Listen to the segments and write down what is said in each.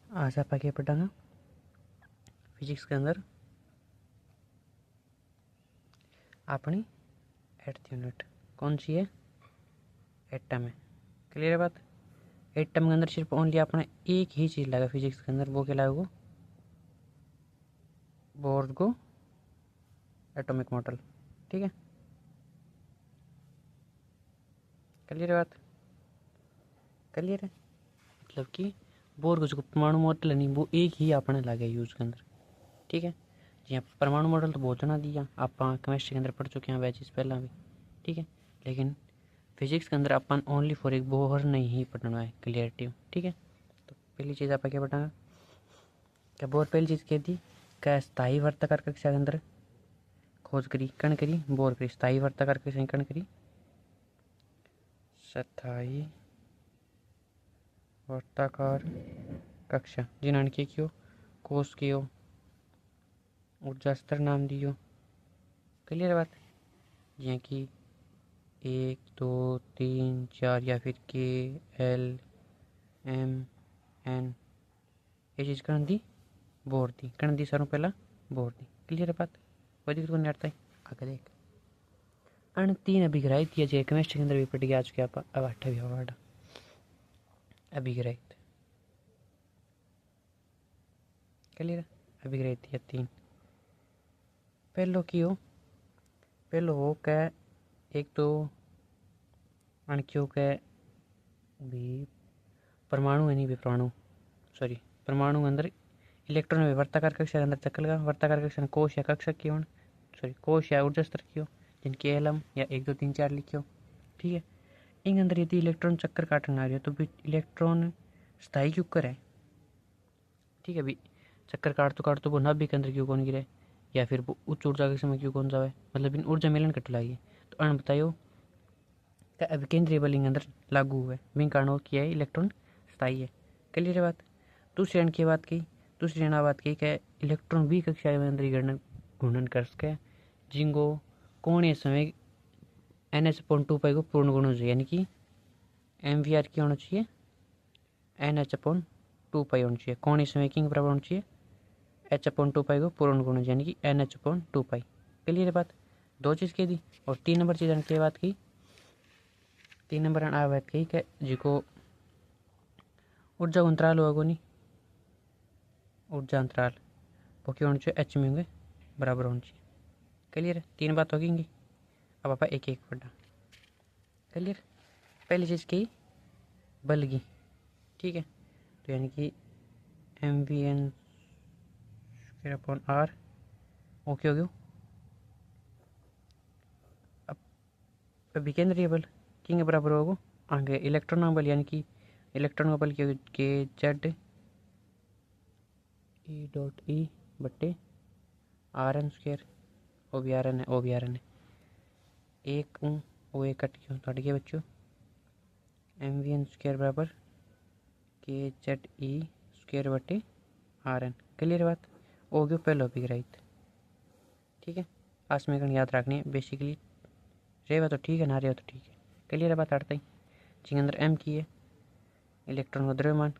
आज आप आगे पढ़ांगा फिजिक्स के अंदर अपनी 8th यूनिट कौन सी है? एटम है। क्लियर है बात? एटम के अंदर सिर्फ ओनली अपने एक ही चीज़ लगा फिजिक्स के अंदर, वो क्या लगा? बोर को एटॉमिक मॉडल। ठीक है, क्लियर है बात? क्लियर है मतलब कि बोर को परमाणु मॉडल नहीं, वो एक ही अपने लगे यूज के अंदर। ठीक है जी, परमाणु मॉडल तो बहुत जना दिया, आप केमिस्ट्री के अंदर पढ़ चुके हैं बैचेस पहला भी। ठीक है, लेकिन फिजिक्स के अंदर अपन ओनली फॉर एक बोहर नहीं ही पढ़ना है, क्लियरिटी। ठीक है, तो पहली चीज़ आप क्या पढ़ाना? क्या बोर पहली चीज़ कह दी? क्या स्थायी वर्ताकार कक्षा के अंदर खोज करी, कण करी, बोर करी, स्थायी वर्ताकार कक्षा कण करी, स्थायी वर्ताकार कक्षा जिन्होंने की क्यों कोष कियो, ऊर्जा स्तर नाम दियो। क्लियर बात? जियां कि 1 2 3 4 या फिर के एल एम एन ये चीज़ कण दी, बोर दी, कण दी सारों पहला बोर दी। क्लियर बात? कोई दिक्कत नहीं आता है? आगे देख अण 3 अभिग्राही दिया जाए केमिस्ट्री के अंदर भी पढ़ गया आज के आप अब 8वीं वर्ड अभिग्रहित। क्लियर? अभिग्रहित दिया 3। पहलो की हो, पहलो हो क्या एक तो अणक्यों के भी परमाणु है नहीं भी परमाणु सॉरी परमाणु के अंदर इलेक्ट्रॉन में वर्ताकार कक्षा के अंदर चक्कर लगा, वर्ताकार कक्षा कोश या कक्षा की हो सॉरी कोश या ऊर्जा स्तर की हो जिनके एलम या 1 2 3 4 लिखियो। ठीक है, इन अंदर यदि इलेक्ट्रॉन चक्कर काटने आ रही है तो भी इलेक्ट्रॉन स्थायी क्यों करे? ठीक है, अभी चक्कर काट तो वो नाभि के अंदर क्यों कौन गिरे या फिर वो उच्च ऊर्जा के समय क्यों कौन जाए, मतलब इन ऊर्जा मिलन कट लागी। तो अण बताइयो क्या अभिकेंद्रीय बल अंदर लागू हुआ है, बिन कारण किया है इलेक्ट्रॉन स्थायी है। क्लियर है बात? दूसरी अण की बात की, दूसरी अण बात की क्या इलेक्ट्रॉन भी कक्षा में अंदर घूर्णन कर सके जिंगो कोणीय समय NH/2 को पूर्ण गुण हो जाए, यानी कि MVR की होना चाहिए NH/2 होना चाहिए, कोणीय समय किंग बराबर होना चाहिए H/2 को पूर्ण गुण यानी कि NH/2। क्लियर है बात? दो चीज़ कह दी। और 3 नंबर चीज़ की बात की, 3 नंबर आ बात कही कि जिको ऊर्जा अंतराल होगा नहीं, ऊर्जा अंतराल वो क्यों होना चाहिए Hμ के बराबर होना चाहिए। क्लियर है? 3 बात होगी। अब आप एक एक पढ़ना। क्लियर? पहली चीज़ की बल की। ठीक है, तो यानी कि MV/r ओके हो गया। अब अभिकेंद्रीय बल किंग बराबर होगा आगे इलेक्ट्रॉन बल, यानी कि इलेक्ट्रॉन का बल के Z E.E बट्टे RN²। ओ भी आर एन है एक वो एक कट गया बच्चों, MVN² बराबर KZE² बटे RN। क्लियर बात? हो गया पहला अभिग्रहित। ठीक है, आसमीकरण याद रखनी है बेसिकली, रेवा तो ठीक है ना रेवा तो ठीक है। क्लियर बात? आड़ता ही जिसके अंदर M की है इलेक्ट्रॉन का द्रव्यमान,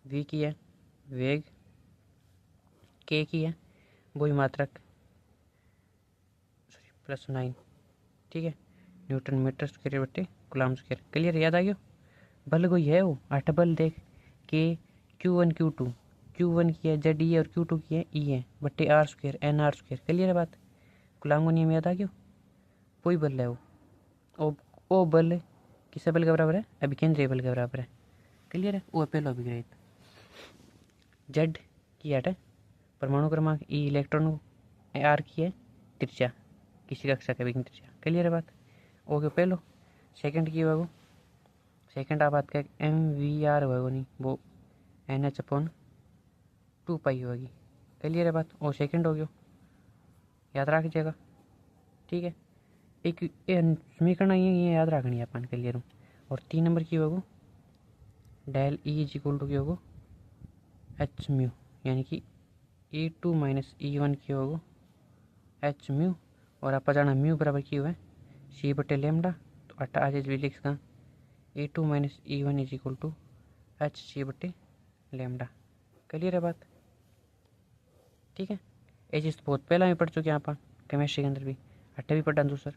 V की है वेग, K की है वही मात्रक +9। ठीक है, न्यूटन मीटर स्क्वायर बटे कूलम्ब स्क्वायर। क्लियर? याद आ गया? बल कोई है वो 8 बल देख के Q1 Q2 Q1 की है ZE और Q2 की है E है बट्टे R² NR²। क्लियर है बात? कूलम्ब का नियम याद आ गया? वही बल है वो बल किस बल के बराबर है? अभिकेंद्रीय बल के बराबर है। क्लियर है? वो पहला अभिग्रहित। Z की है परमाणु क्रमांक, E इलेक्ट्रॉन, R की है त्रिज्या किसी कक्षा के विघ्न त्रिज्या। क्लियर है बात? ओके पहलो। सेकंड की होगा, सेकंड आप बात करें MVR होगा नहीं, वो NH/2 होगी। क्लियर है बात? और सेकंड हो गया, याद रख लीजिएगा। ठीक है, एक समीकरण ये याद रखनी है अपन। क्लियर हूँ। और 3 नंबर की होगा डेल E इक्वल टू की होगा Hμ, यानी कि E2 - E1 की होगा Hμ। और आप जाना म्यू बराबर की हुआ है C बटे लेमडा, तो 8 आज भी लिख सकता E2 - E1 is equal to HC बटे लेमडा। क्लियर है बात? ठीक है, ये चीज़ तो बहुत पहला भी पढ़ चुके हैं आप केमिस्ट्री के अंदर भी, अट्ठे भी पढ़ा दूसर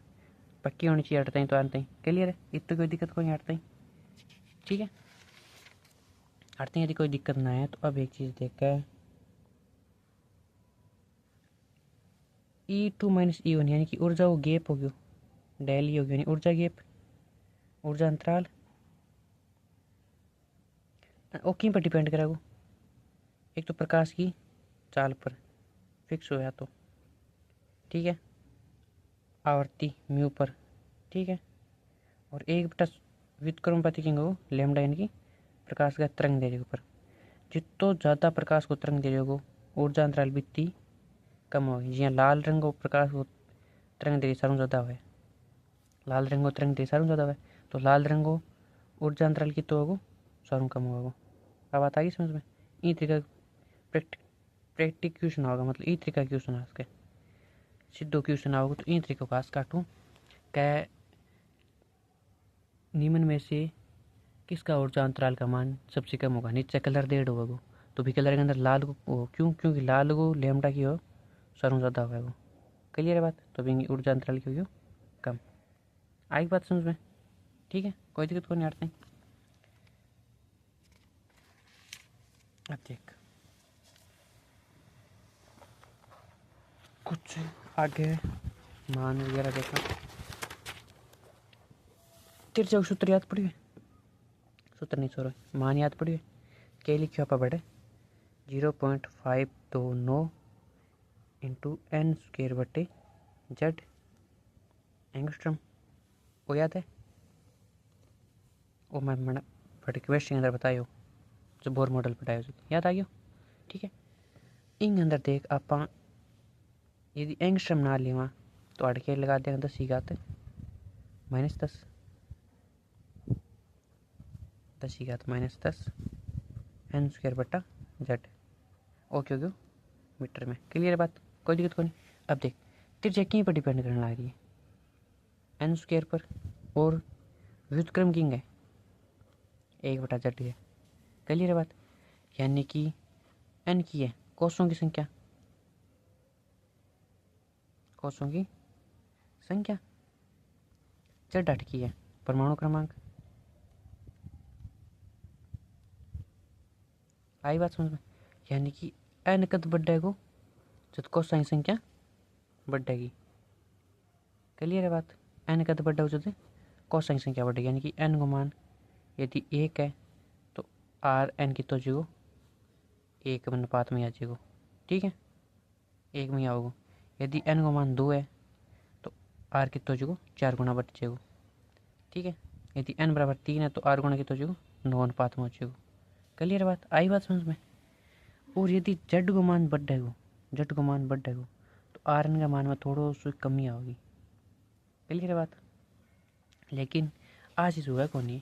पक्की होनी चाहिए अटता ही तो आते ही। क्लियर है, इतना कोई दिक्कत कोई नहीं अटता ही। ठीक है, अटते यदि कोई दिक्कत ना है तो अब एक चीज़ देख है E2 - E1 यानी कि ऊर्जा वो गैप हो गयो, डेली हो गयो यानी ऊर्जा गैप, ऊर्जा अंतराल वो किन पर डिपेंड करेगा? एक तो प्रकाश की चाल पर फिक्स होया तो, ठीक है, आवर्ती म्यू पर, ठीक है, और एक बटा व्युत्क्रमानुपाती किंग लेमडा यानी कि प्रकाश का तरंग दैर्घ्य पर। जितो ज़्यादा प्रकाश को तरंग दैर्घ्य को ऊर्जा अंतराल बीती कम होगी। जियां लाल रंग को प्रकाश को तरंग दैर्घ्य सारू ज़्यादा है, लाल रंग को तरंग दैर्घ्य सारू ज़्यादा है, तो लाल रंग को ऊर्जा अंतराल कितो होगो सारू कम होगो। अब बात आ गई समझ में? ई तरीका प्रैक्टिक क्वेश्चन होगा, मतलब ई तरीका क्वेश्चन है उसके, सीधो क्वेश्चन आओगे तो ई तरीके पास काटूँ कै निम्न में से किसका ऊर्जा अंतराल का मान सबसे कम होगा? नीचे कलर डेड होगा वो, तो भी कलर के अंदर लाल को क्यों? क्योंकि लाल को लेमडा की हो सारू ज़्यादा होगा वो। क्लियर है बात? तो भी ऊर्जा अंतराल की हो कम। आई बात समझ में? ठीक है, कोई दिक्कत को नहीं आते। अब देख कुछ आगे मान वगैरह देखा, तिरछा सूत्र याद पड़ी है? सूत्र नहीं छोड़ो, मान याद पड़ी है? क्या लिखियो आप बड़े 0.529 इंटू n स्क्र बटे जेड एंगस्ट्रम, वो याद है? वो मैंने बड़े क्वेश्चन के अंदर बतायो जो बोर मॉडल पढ़ाया जो याद आ गया? ठीक है, इन अंदर देख आप यदि एंगस्ट्रम ना लेवा तो अड़के लगा देंगे 10 की घात -10, 10 की घात -10 n स्क्र बटा जेड, ओके हो गयो मीटर में। क्लियर है बात? कोई दिक्कत को नहीं। अब देख त्रिज्या कहीं पर डिपेंड करने लग रही है, n स्क्र पर, और व्युत्क्रम किंग है 1/z है। क्लियर है बात? यानी कि n की है कोषों की संख्या, कोषों की संख्या, z अट की है परमाणु क्रमांक। आई बात समझ में? यानी कि n कद बढ़ेगा जब कोसाइन संख्या बढ़ेगी। क्लियर है बात? n कद बढ़ेगा जब कोसाइन संख्या बढ़ेगी, यानी कि n को मान यदि 1 है तो आर एन की तो जीवो 1 अनुपात में आ जाएगा। ठीक है, 1 में आओगे। यदि n को मान 2 है तो आर की तो जीवो 4 गुना बढ़ जाएगा। ठीक है, यदि n बराबर 3 है तो आर गुना की तो जीवो 9 अनुपात में हो जाएगा। क्लियर बात? आई बात समझ में? और यदि जेड को मान बढ़ेगा, जेड को मान बढ़ेगा तो आर एन का मान में थोड़ा सी कमी आओगी। क्लियर बात? लेकिन आज चीज़ हुआ कौन नहीं,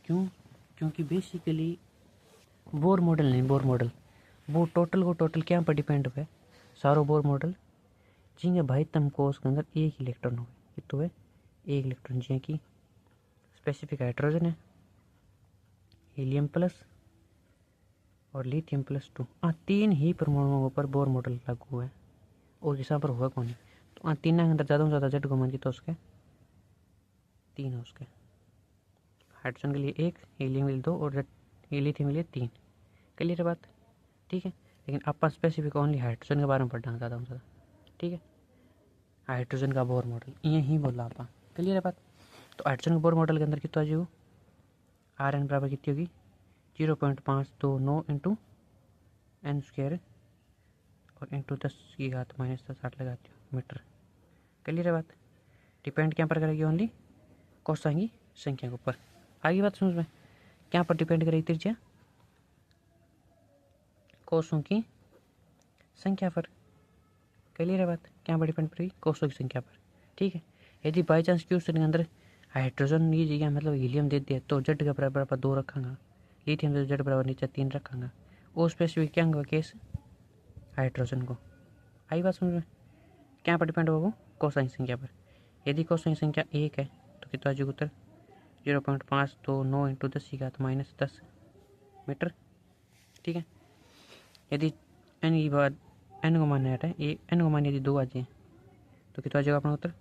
क्यों? क्योंकि बेसिकली बोर मॉडल नहीं, बोर मॉडल वो टोटल को टोटल क्या पर डिपेंड है, सारो बोर मॉडल जिंगे भाई तम कोष के अंदर एक इलेक्ट्रॉन हो तो है एक इलेक्ट्रॉन, जी कि स्पेसिफिक हाइड्रोजन है, हीलियम प्लस और लिथियम +2, तीन ही परमाणुओं पर बोर मॉडल लागू है और किसा पर हुआ कौन है। तो तीन के अंदर ज़्यादा से ज़्यादा जेड को मान तो उसके 3 है, उसके हाइड्रोजन के लिए 1, हीलियम के लिए 2 और लिथियम के लिए 3। क्लियर बात? ठीक है, लेकिन आप स्पेसिफिक ओनली हाइड्रोजन के बारे में पढ़ना ज़्यादा से ज़्यादा। ठीक है, हाइड्रोजन का बोर मॉडल ये ही बोला आप। क्लियर है बात? तो हाइड्रोजन के बोर मॉडल के अंदर कितना जो आर एन बराबर कितनी होगी 0.529 इंटू n स्क्र और इंटू 10 की घात -10 8 लगाती हूँ मीटर। क्लियर है बात? डिपेंड क्या पर करेगी? ओनली कोसाइन की संख्या के ऊपर। आगे बात समझ में? क्या पर डिपेंड करेगी त्रिज्या? कोषों की संख्या पर। क्लियर है बात? क्या पर डिपेंड करेगी? कोषों की संख्या पर। ठीक है, यदि बाई चांस क्वेश्चन के अंदर हाइड्रोजन की जगह मतलब हीलियम दे दिया तो जेड के बराबर पर 2 रखांगा, लिथियम तो जेड बराबर नीचे 3 रखांगा, वो स्पेसिफिक क्या होगा केस हाइड्रोजन को। आई बात समझ में? क्या पर डिपेंड होगा? कोसाइन संख्या पर। यदि कोसाइन संख्या 1 है तो कितना जो उत्तर 0.529 इंटू 10 की घात -10 मीटर। ठीक है। यदि एन की बात एन को मान है ये एन को मान यदि 2 आ जाए तो कितना आ जाएगा अपना उत्तर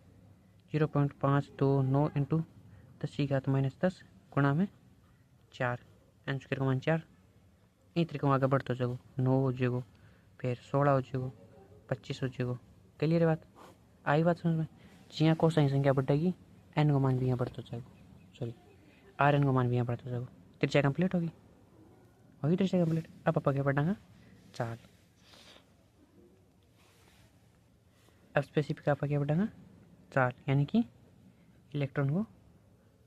0.529 इंटू 10⁻10 गुणा में 4 एन स्क्वायर का मान 4 इस तरीके आगे बढ़ते जाओ 9 हो जाएगो फिर 16 हो जाएगो 25 हो जाएगो। क्लियर है बात आई बात समझ में। जिया कोसाइन संख्या बढ़ेगी एन का मान भी यहाँ बढ़ता जाएगा सॉरी आर एन का मान भी यहाँ बढ़ता जाएगा। त्रिज्या कंप्लीट होगी त्रिज्या कंप्लीट। अब आप क्या पढ़ाएंगे चाल। अब स्पेसिफिक आप क्या पढ़ाएंगे चाल यानी कि इलेक्ट्रॉन को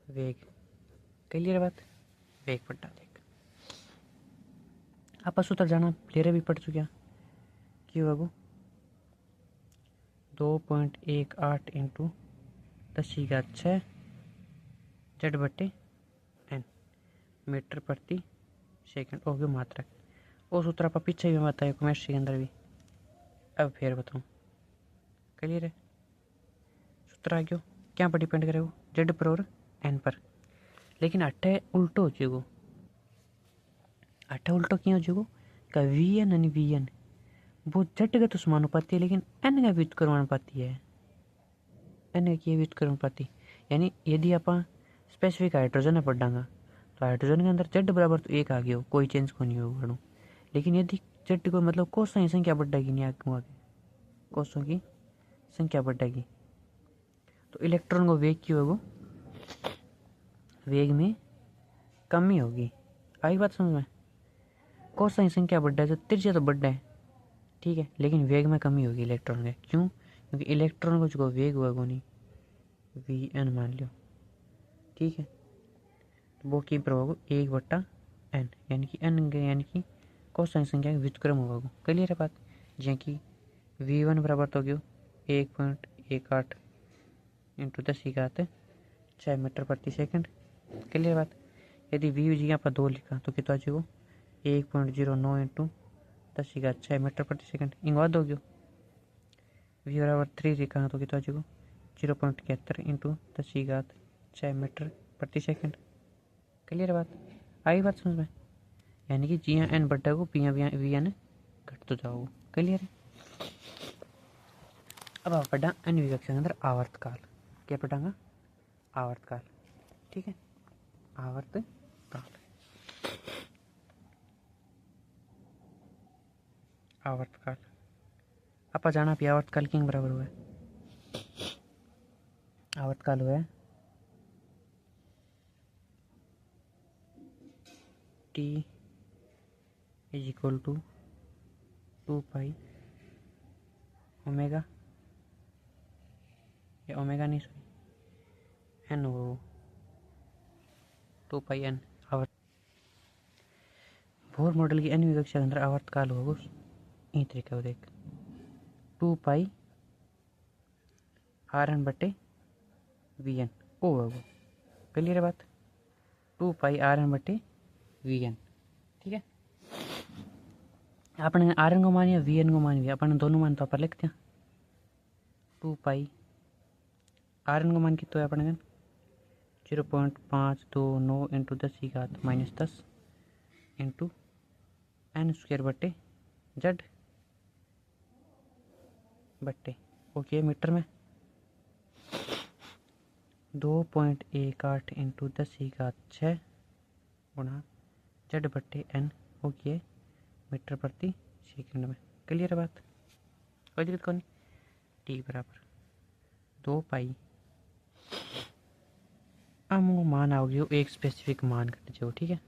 वेग। क्लियर बात वेग पढ़ा देख आप सूत्र जाना प्लेयर भी पढ़ चुके क्यों बाबू 2.18 इंटू 10⁻6 जेड बटे एन मीटर प्रति सेकंड हो गया मात्रक। वो सूत्र आप पीछे भी बताया केमिस्ट्री के अंदर भी। अब फिर बताऊँ क्लियर है सूत्र आ गया क्या पर डिपेंड करेगा जेड पर और एन पर। लेकिन अट्ठे उल्टो हो जाएगो अट्ठे उल्टो क्यों हो जाएगो का वी एन यानी वी एन वो जेड का तो समानुपाती है लेकिन एन का व्युत्क्रमानुपाती है एन की व्युत्क्रमानुपाती। यानी यदि आप स्पेसिफिक हाइड्रोजन है पढ़ांगा तो हाइड्रोजन के अंदर जेड बराबर तो 1 आ गया हो कोई चेंज को नहीं होगा। लेकिन यदि जेड को मतलब कोसों की संख्या बढ़ेगी नहीं आगे कोसों की संख्या बढ़ेगी तो इलेक्ट्रॉन को वेग की होगा वेग में कमी होगी। आई बात समझ में। कोसों की संख्या बढ़ है तो त्रिज्या तो बढ़ है ठीक है लेकिन वेग में कमी होगी इलेक्ट्रॉन के। क्यों क्योंकि इलेक्ट्रॉन को जो वेग होगा नहीं वी एन मान लो ठीक है तो वो की होगा 1/n यानी कि एन यानी कि कोसाइन संख्या का व्युत्क्रम होगा। क्लियर है बात। जैसे कि v1 बराबर तो गयो 1.18 इंटू 10⁻6 मीटर प्रति सेकंड। क्लियर बात। यदि वी जी यहाँ पर 2 लिखा तो कितना चाहिए 1.09 इंटू 10⁻6 मीटर प्रति सेकंड इंग बाद हो गयो। वी बराबर 3 लिखा तो कितना चाहिए 0.71 इंटू 10⁻6 मीटर प्रति सेकंड। क्लियर बात आई बात समझ में। यानी कि जी एन बढ़ा को पी वी एन घट तो जाओ। क्लियर है। अब आप पढ़ा अन्य विवक्षा के अंदर आवर्तकाल क्या पढ़ांगा आवर्तकाल ठीक है आवर्तकाल आवर्तकाल आप जाना भी आवर्तकाल किंग बराबर हुआ है आवर्तकाल हुआ है T is equal to 2 pi omega या ओमेगा नहीं सॉरी एन हो 2 पाई एन आवर्त बोर मॉडल की एन विवक्षा के अंदर आवर्तकाल होगा ई तरीका देख 2 पाई आर एन बटे वी एन ओ होगा। क्लियर है बात 2 पाई आर एन बटे वी एन ठीक है। आपने आर एन को मान या वी एन को मान भी अपन दोनों मान तो आप लिखते हैं 2 पाई आर एन को मान कितना है अपने 0.529 इंटू 10⁻−10 इंटू एन स्क्वायर बटे जेड बटे ओके मीटर में 2.18 इंटू 10⁻6 गुणा जेड बटे एन ओके मीटर प्रति सेकंड में। क्लियर है बात कोई दिक्कत कौन टी बराबर 2 पाई हमको मान आ गयो एक स्पेसिफिक मान कट जाओ ठीक है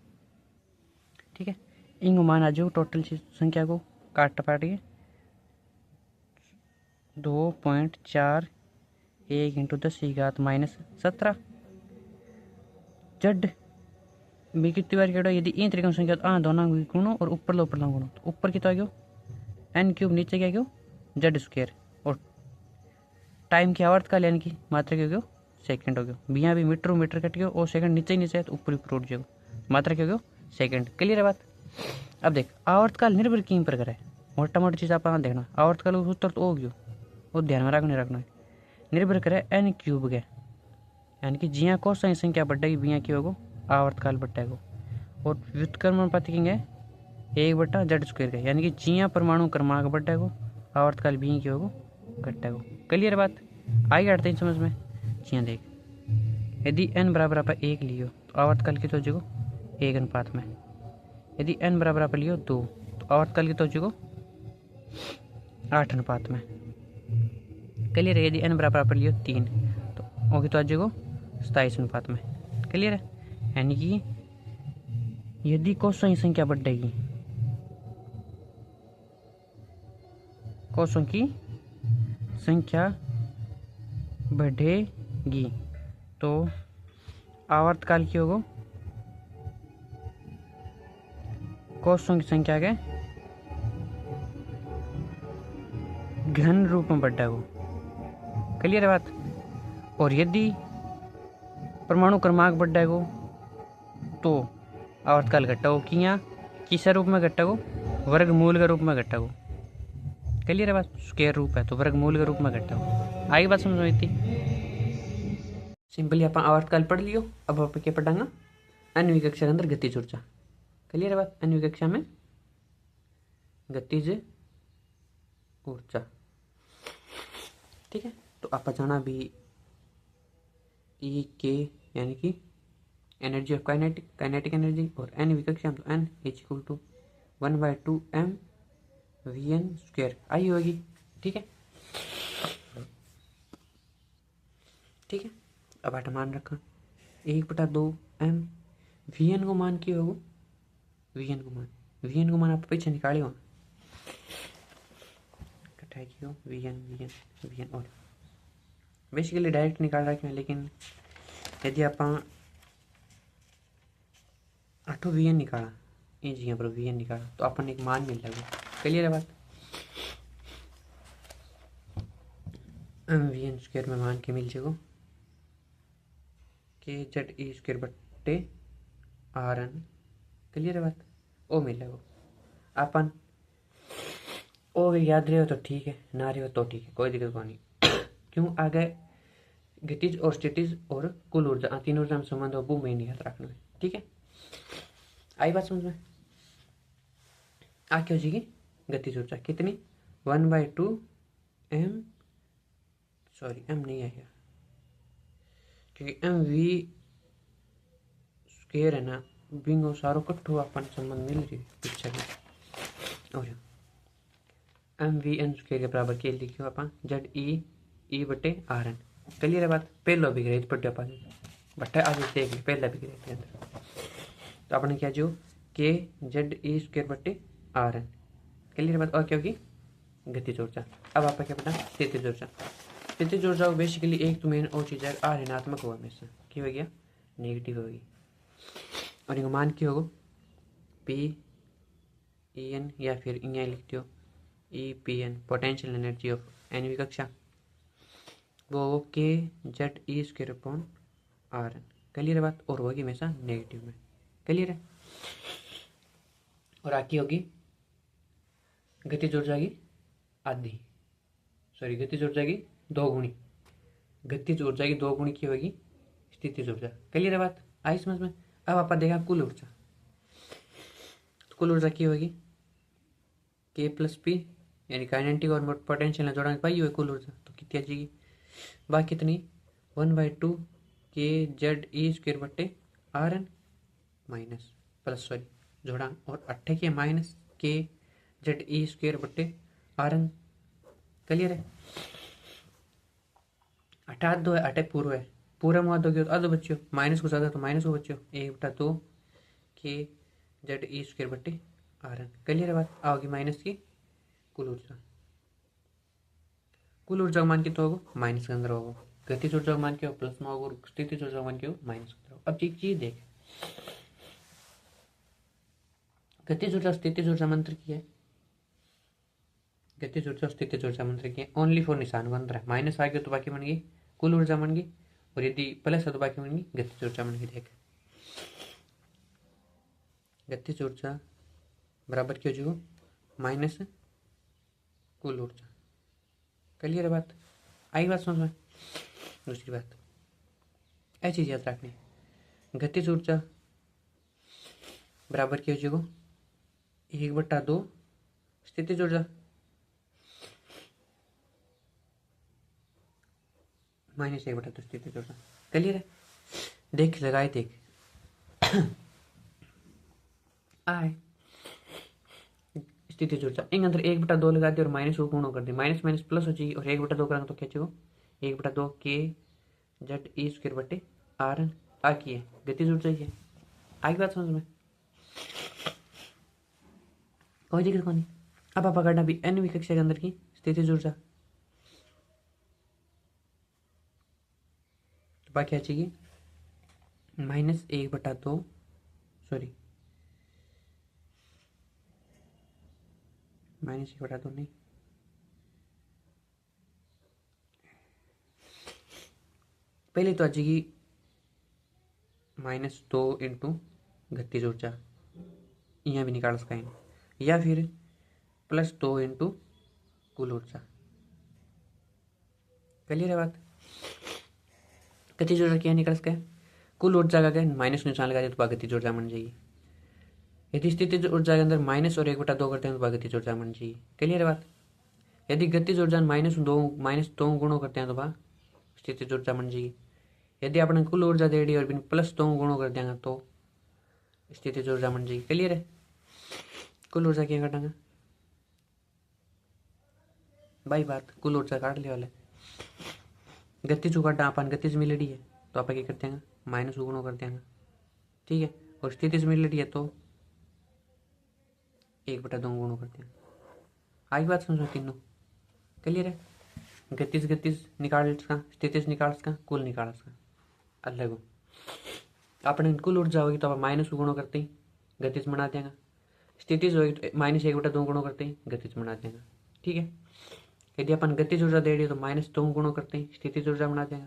इंग मान आ जाओ टोटल संख्या को काट पाट के 2.41 इंटू 10⁻17 जेड में कितनी बार केड़ो यदि इन तरीके संख्या तो दोनों गुणो और ऊपर लो गुणो तो ऊपर कितना गयो एन क्यूब नीचे क्या गयो जेड स्क्वायर और टाइम की आवर्तकाल यानी कि मात्रा क्या गयो सेकंड हो गयो बिया भी मीटर कट गयो और सेकंड नीचे नीचे है तो ऊपर ऊपर उठ जाएगा मात्रा क्या गयो सेकंड। क्लियर है बात। अब देख आवर्तकाल निर्भर किन पर करे मोटा मोटी चीज़ आप देखना आवर्तकाल उत्तर तो हो गयो वो ध्यान में रखना निर्भर करे एन क्यूब के यानी कि जिया कोसाइन संख्या बढ़ेगी बिया की होगो आवर्तकाल बढ़ेगा और व्युत्क्रमानुपाती किंग है एक बटा जेड स्क्वायर का, यानी कि जिया परमाणु क्रमांक बढ़े को आवर्तकाल भी की होगो घटे को। क्लियर बात आई हटते हैं समझ में। जिया देख, यदि n बराबर आप एक लियो तो आवर्तकाल की तो जगो एक अनुपात में, यदि n बराबर आप लियो दो तो आवर्तकाल की तो जगो 8 अनुपात में। क्लियर है। यदि n बराबर आप लियो 3 तो होगी तो जगो 27 अनुपात में। क्लियर है। यानी कि यदि कोसों की संख्या बढ़ेगी, कोसों की संख्या बढ़ेगी तो आवर्तकाल की होगो कोसों की संख्या के घन रूप में बढ़ेगो। क्लियर है बात। और यदि परमाणु क्रमांक बढ़ेगो तो आवर्तकाल घटेगो किया किस रूप में घटेगो, वर्गमूल के रूप में घटेगो। क्लियर है बात। स्क्वायर रूप है तो वर्गमूल के रूप में घटेगो। आई बात समझ में इतनी सिंपली आप आवर्तकाल पढ़ लियो। अब आप क्या पढ़ांगा, अन्य कक्षा के अंदर गतिज ऊर्जा। क्लियर है बात। अन्य कक्षा में गतिज ऊर्जा, ठीक है। तो आप जाना भी ई के यानी कि एनर्जी ऑफ काइनेटिक एनर्जी, और एन विकक्षा तो N is equal to 1/2 m VN square आई होगी। ठीक है, ठीक है। अब आठ मान रखा 1/2 m VN को मान की होगो, VN को मान आप पीछे निकाले हो कटाई की हो VN और बेसिकली डायरेक्ट निकाल रखे हैं, लेकिन यदि आप 8 VN निकाला इस जगह पर VN निकाला तो अपन एक मान मिल जाएगा। क्लियर है बात। VN स्क्वायर में मान के मिल जाएगा के जेड ई स्क्वायर बट्टे RN। क्लियर है बात। ओ मिल जाएगा अपन ओ याद रहे हो तो ठीक है, ना रहे हो तो ठीक है, कोई दिक्कत को नहीं। क्यों आगे गतिज और स्थितिज और कुल ऊर्जा तीन ऊर्जा में संबंध हो वो मेन याद रखना है। ठीक है, आई बात समझ में। आ क्या हो जाएगी गतिज ऊर्जा कितनी 1/2 m, सॉरी m नहीं आएगा क्योंकि MV स्क्वायर है ना, बिंगो सारो कट्ठो अपन संबंध मिल रही पिक्चर में। और MVN स्क्वायर के बराबर के लिखियो अपन जेड ई बटे RN। क्लियर है बात। पहला भी ग्रेड पढ़े अपन बट्टे आज देख ले पहला भी ग्रेड के अंदर तो अपने क्या जो के जेड ई स्क्वायर बटे RN। क्लियर बात। और क्या होगी गतिज ऊर्जा। अब आपका क्या पता स्थितिज ऊर्जा। स्थितिज ऊर्जा बेसिकली एक तो मेन और चीज है ऋणात्मक होगा हमेशा, क्या हो गया नेगेटिव होगी। और इनका मान क्या होगा PEN या फिर यहाँ लिखते हो EPN potential energy of n कक्षा वो k Z e square upon RN। Clear है बात। और होगी हमेशा नेगेटिव में। क्लियर है। और आगे होगी गतिज ऊर्जा की आधी, सॉरी गतिज ऊर्जा की दोगुनी, गतिज ऊर्जा की दोगुनी की होगी स्थितिज ऊर्जा। क्लियर है बात। आई समझ में। अब आप देखा कुल ऊर्जा, तो कुल ऊर्जा की होगी के प्लस पी यानी काइनेटिक और पोटेंशियल जोड़ा पाई हुई कुल ऊर्जा तो कितनी आ जाएगी बाकी कितनी 1/2 के जेड ई स्क्वायर बट्टे RN माइनस प्लस सॉरी जोड़ा और 8 के माइनस के जेड ई स्क्वायर बट्टे RN। क्लियर है। 8 आधो है 8 पूरा है, पूरा में आधो गयो तो आधो बच्चो, माइनस को ज्यादा तो माइनस को बच्चो 1/2 के जेड ई स्क्वायर बट्टे RN। क्लियर है बात। आओगी माइनस की कुल ऊर्जा, कुल ऊर्जा मान के तो होगा माइनस के अंदर होगा, गतिज ऊर्जा मान के प्लस में होगा, स्थितिज ऊर्जा मान के माइनस के अंदर होगा। अब एक चीज देख गतिज ऊर्जा स्थितिज ऊर्जा मंत्र की है, गतिज ऊर्जा स्थितिज ऊर्जा मंत्र की है ओनली फॉर निशान के अंदर है। माइनस आ गया तो बाकी बन गई कुल ऊर्जा बन गई, और यदि प्लस है तो बाकी बन गई गतिज ऊर्जा बन गई। देख गतिज ऊर्जा बराबर क्यों जो माइनस कुल ऊर्जा। क्लियर है बात। आई बात समझ में। दूसरी बात ऐसी चीज याद रखनी गतिज ऊर्जा बराबर क्या हो जाएगा 1/2 स्थितिज ऊर्जा -1/2 स्थितिज ऊर्जा। क्लियर है? देख लगाए देख आए स्थितिज ऊर्जा इन अंदर 1/2 लगा दी और माइनस को गुणो कर दी, माइनस माइनस प्लस हो जाएगी और 1/2 करेंगे तो क्या चाहिए 1/2 के जेड ई स्क्वायर बटे आर एन आ की है गतिज ऊर्जा ही है। आगे बात समझ में? कोई दिक्कत नहीं। अब आप पकड़ना भी एन कक्षा के अंदर की स्थितिज ऊर्जा तो बाकी आ चाहिए -1/2 सॉरी -1/2 नहीं पहले तो आ जाएगी -2 इंटू गतिज ऊर्जा यहाँ भी निकाल सका है या फिर +2 इंटू कुल ऊर्जा। क्लियर है बात? गतिज ऊर्जा क्या निकाल सका है कुल ऊर्जा का क्या माइनस निशान लगा दिया तो गतिज ऊर्जा बन जाएगी। यदि स्थितिज ऊर्जा के अंदर माइनस और 1/2 करते हैं तो गतिज ऊर्जा बन जाएगी। क्लियर है बात? यदि गतिज ऊर्जा -2 गुणों करते हैं तो स्थितिज ऊर्जा बन जाएगी। यदि आपने कुल ऊर्जा दे दी और +2 गुणों कर देंगे तो स्थितिज ऊर्जा बन जाएगी। क्लियर है? कुल ऊर्जा क्या काटेंगे भाई बात कुल ऊर्जा काट लिया वाले गतिज काटा अपन गतिज मिलड़ी है तो आप क्या करते हैं माइनस गुणों कर देंगे। ठीक है? और स्थितिज मिलड़ी है तो 1/2 गुणों करते हैं। आगे बात समझो तीनों। क्लियर है? गतिज गतिज निकाल सका स्थितिज निकाल सका कुल निकाल सका अलग हो अपने कुल ऊर्जा होगी तो आप माइनस गुणों करते ही गतिज बना देंगे। स्थितिज होगी तो -1/2 गुणों करते ही गतिज बना देंगे। ठीक है? यदि अपन गतिज ऊर्जा दे रही तो -2 गुणों करते ही स्थितिज ऊर्जा बना देंगे।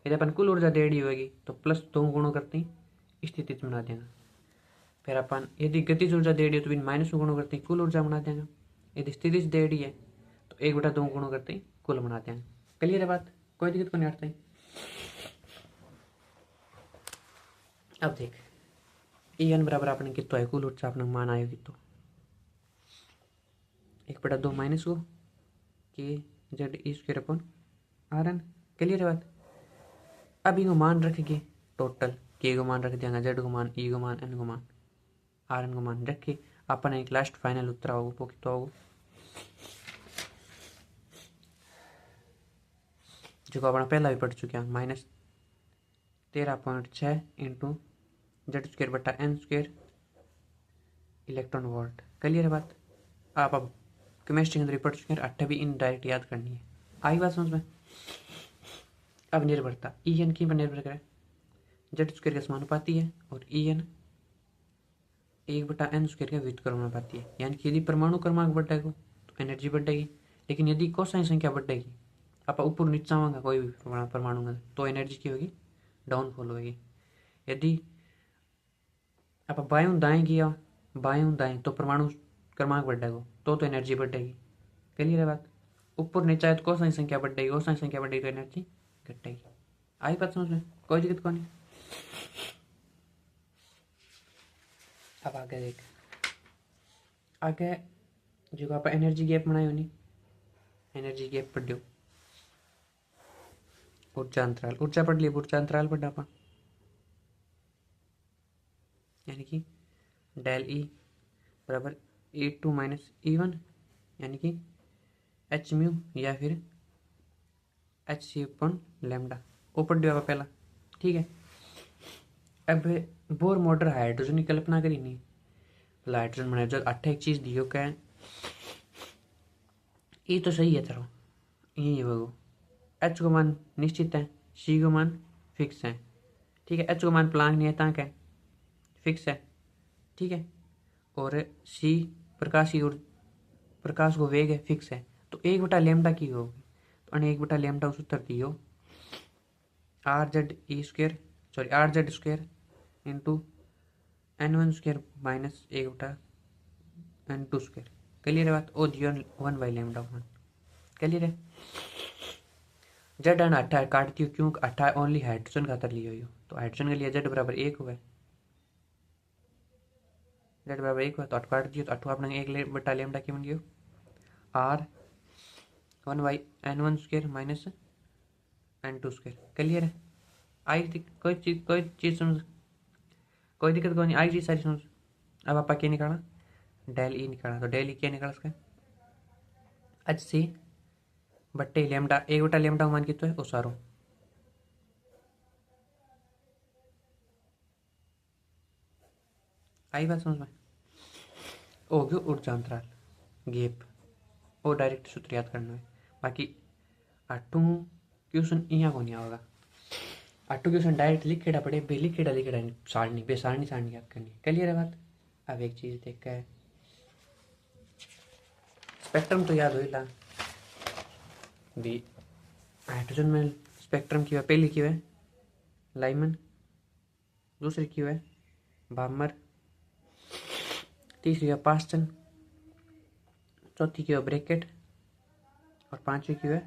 यदि अपन कुल ऊर्जा दे रही होगी तो +2 गुणों करते ही स्थितिज बना देंगे। फिर अपन यदि गतिज ऊर्जा दे रही है तो फिर -2 गुणों करते ही कुल ऊर्जा बना देंगे। यदि स्थितिज दे रही है तो 1/2 गुणों करते ही कुल बना देंगे। क्लियर है बात? कोई दिक्कत को नहीं आता है। अब देख EN बराबर आपने कितना है कुल ऊर्जा आपने मान आएगी तो 1/2 माइनस को k Z e square upon r n. Clear है बात? अब इनको मान रखेंगे टोटल के को मान रख देंगे जेड को मान ई को मान एन को मान आर एन को मान रख के अपन एक लास्ट फाइनल उत्तर होगा वो कितना होगा जो अपना पहला भी पढ़ चुके हैं -13.6 इंटू जेड स्क्वायर बटा n square electron volt. Clear है बात? आप अब केमिस्ट्री के अंदर पढ़ चुके हैं 8 भी इन डायरेक्ट याद करनी है। आई बात समझ में? अब निर्भरता EN की पर निर्भर करे जेड स्क्वायर का समानुपाती है और EN 1/n स्क्वायर का व्युत्क्रमानुपाती है। यानी कि यदि परमाणु क्रमांक बढ़ेगा तो एनर्जी बढ़ेगी, लेकिन यदि कोसाइन संख्या बढ़ेगी आप ऊपर नीचा होगा कोई भी परमाणु में तो एनर्जी की होगी डाउनफॉल होगी। यदि आप बायों दाएं किया बायों दाएं तो परमाणु क्रमांक बढ़ेगा तो एनर्जी बढ़ेगी। क्लियर है बात? ऊपर नीचा है तो कोसाइन संख्या बढ़ेगी, कोसाइन संख्या बढ़ेगी तो एनर्जी घटेगी। आई बात समझ में? कोई दिक्कत कौन है? अब आगे देख आगे जो आप एनर्जी गैप बनाए होनी एनर्जी गैप पढ़ लो ऊर्जा अंतराल ऊर्जा पढ़ लिया ऊर्जा अंतराल पढ़ा अपन यानी कि डेल ई बराबर E2 माइनस E1 यानी कि एच म्यू या फिर Hc/λ वो पढ़ लिया पहला। ठीक है? अब बोर मोटर हाइड्रोजन की कल्पना करी नहीं हाइड्रोजन बनाए जो 8 एक चीज दियो क्या ये तो सही है चलो यही है वो H को मान निश्चित है C को मान फिक्स है। ठीक है? H को मान प्लांक नहीं है तक है फिक्स है। ठीक है? और C प्रकाश की प्रकाश को वेग है फिक्स है तो 1/λ की होगी तो 1/λ उस उत्तर दियो RZ square into N1 square minus 1/N2 square. Clear है बात? ओ दियो 1/λ1। क्लियर है? जेड एंड 8 काटती हूँ क्यों 8 ओनली हाइड्रोजन खातर लियो तो हाइड्रोजन के लिए जेड बराबर 1 हुआ जेड बराबर 1 हुआ तो 8 काट दियो तो 8 अपना 1 बटा लेमडा की बन गयो are 1/n1² minus n2²। Clear है? आई कोई चीज़ समझ, कोई दिक्कत कोई नहीं, आई चीज़ सारी समझ। अब आपा क्या निकाला, डेल ई निकाला, तो डेल ई क्या निकाला इसका एच सी बट्टे लेमडा 1/लेमडा मान कितना है वो सारो। आई बात समझ में? हो गयो ऊर्जा अंतराल गैप, वो डायरेक्ट सूत्र याद करना है। बाकी आठू क्वेश्चन यहाँ को नहीं आएगा, आठू क्वेश्चन डायरेक्ट लिखेड़ा पड़े, बे लिखेड़ा सारणी बे सारणी याद करनी। क्लियर है बात? अब एक चीज देख के स्पेक्ट्रम तो याद होइला भी, हाइड्रोजन में स्पेक्ट्रम की पहली की है लाइमन, दूसरी की है बामर, तीसरी है पास्टन, चौथी की है ब्रैकेट और पांचवी की है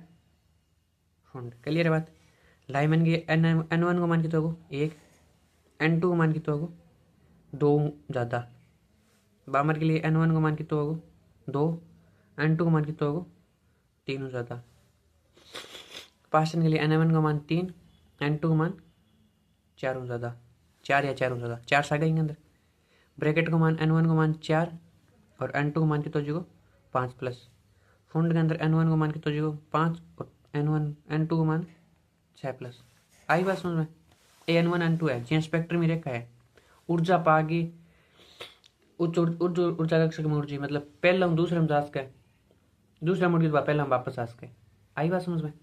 फुंड। क्लियर है बात? लाइमन की n1 को मान कितना होगा 1, n2 को मान कितना होगा 2 ज़्यादा, बामर के लिए n1 को मान कितना होगा 2, n2 को मान कितना होगा 3 ज़्यादा, पास्टन के लिए n1 का मान 3, n2 का मान 4 ज़्यादा, 4 या 4 ज़्यादा, 4 साइड आएंगे अंदर। ब्रैकेट को मान n1 को मान 4 और n2 को मान कितना हो जाएगा 5 प्लस, फुंड के अंदर n1 को मान कितना हो जाएगा 5 और n2 को मान 6 प्लस। आई बात समझ में? n1 n2 है जी स्पेक्ट्रम ही रेखा है, ऊर्जा पागी उच्च ऊर्जा कक्षक में ऊर्जा मतलब पहला हम दूसरे में जा सके, दूसरा मुड़ के पहला हम वापस आ सके। आई बात समझ में?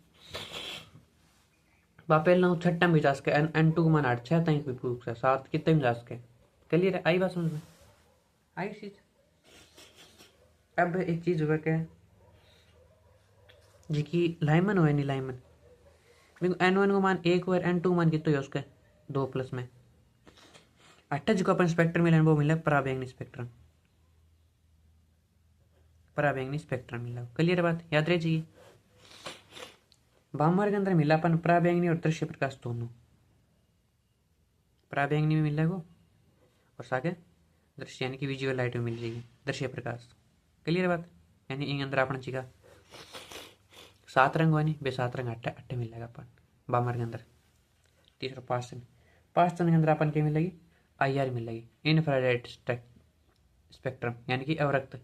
पहला हूँ छठा में जा सके, n2 को मान 8 6 तक भी पूछ सके, 7 कितने में जा सके। क्लियर है? आई बात समझ में? आई चीज। अब एक चीज हुआ क्या जी की लाइमन हो नहीं लाइमन, देखो n1 को मान 1 और n2 को मान कितना है उसके 2 प्लस में, 8 जो अपन स्पेक्ट्रम मिला वो मिला पराबैंगनी स्पेक्ट्रम, पराबैंगनी स्पेक्ट्रम मिला। क्लियर बात? याद रह चाहिए। बामर के अंदर मिला अपन पराबैंगनी और दृश्य प्रकाश दोनों, पराबैंगनी में मिलेगा और सागे दृश्य यानी कि विजुअल लाइट में मिल जाएगी दृश्य प्रकाश। क्लियर बात? यानी इन अंदर अपना चीका 7 रंग वानी बे 7 रंग 8 8 मिलेगा अपन बामर के अंदर। तीसरा पास्टन, पास्टन के अंदर अपन क्या मिलेगी IR मिलेगी, इन्फ्रारेड स्पेक्ट्रम यानी कि अवरक्त।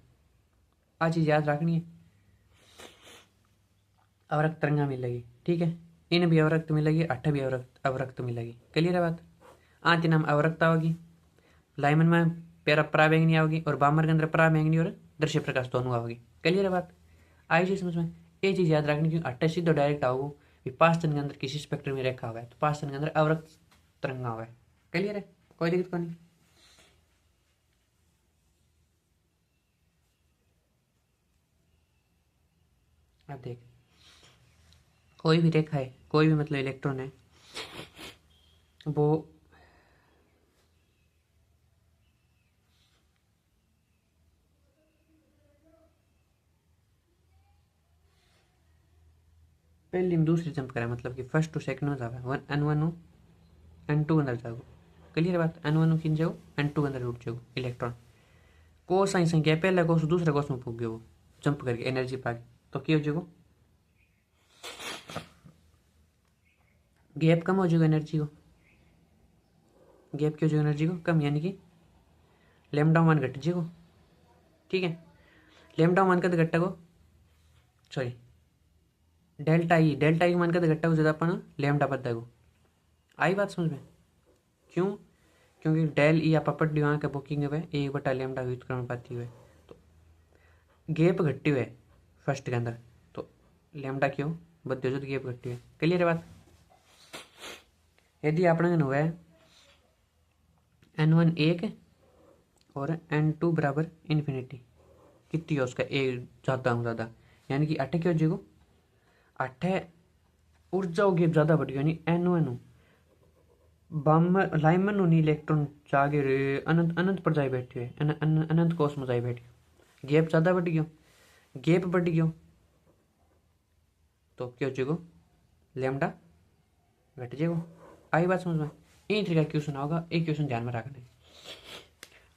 आ चीज याद रखनी है, अवरक्त तरंगा मिलेगी। ठीक है, इन भी अवरक्त मिलेगी, 8 भी अवरक्त मिलेगी। क्लियर है बात? आंती नाम अवरक्त आओगी, लाइमन में पेरा पराबैंगनी आओगी और बामर के अंदर पराबैंगनी और दृश्य प्रकाश दोनों आओगी। क्लियर है बात? आई चीज समझ में? ये चीज याद रखनी क्योंकि 8 सीधो डायरेक्ट आओगे भी 5 तन के अंदर किसी स्पेक्ट्रम में रेखा हुआ है तो 5 तन के अंदर अवरक्त तरंगा हुआ है। क्लियर है? कोई दिक्कत को नहीं। अब देख कोई भी रेखा है, कोई भी मतलब इलेक्ट्रॉन है, वो पहली में दूसरी जंप करे मतलब कि फर्स्ट टू सेकंड में जावे n1 हो n2 अंदर जाओ। क्लियर बात? n1 किन जाओ n2 अंदर उठ जाओ इलेक्ट्रॉन को साई संख्या पहला कोस दूसरा कोस में फूक गयो वो जंप करके एनर्जी पाके तो क्या हो जाएगा गैप कम हो जाएगा एनर्जी को, गैप क्यों हो जाएगा एनर्जी को कम यानी कि लेमडा मान घट जाएगा। ठीक है, लेमडा मान का घट्टा को सॉरी डेल्टा ई मान का घट्टा को ज़्यादा अपन लेमडा बदला को। आई बात समझ में? क्यों? क्योंकि डेल ई आप पढ़ लियो के बुकिंग हुए 1/लेमडा व्युत्क्रमण पाती हुए तो गैप घटी हुए फर्स्ट के अंदर तो लेमडा क्यों बदलो जो गैप घटी हुए। क्लियर है बात? यदि अपने हुआ n1 1 और n2 बराबर इन्फिनिटी कितनी है उसका एक ज़्यादा हूँ ज़्यादा यानी कि 8 क्या हो जाएगा 8 ऊर्जा हो गैप ज़्यादा बढ़ गई यानी n1 हो बामर लाइमन होनी इलेक्ट्रॉन जागे रे अनंत अनंत पर जाए बैठे हुए अनंत कोस में जाए बैठे गैप ज़्यादा बढ़ गयो, गैप बढ़ गयो तो क्या हो जाएगा लेमडा घट जाएगा। आई बात समझ में? यही तरीका क्वेश्चन होगा, एक क्वेश्चन ध्यान में रखना है।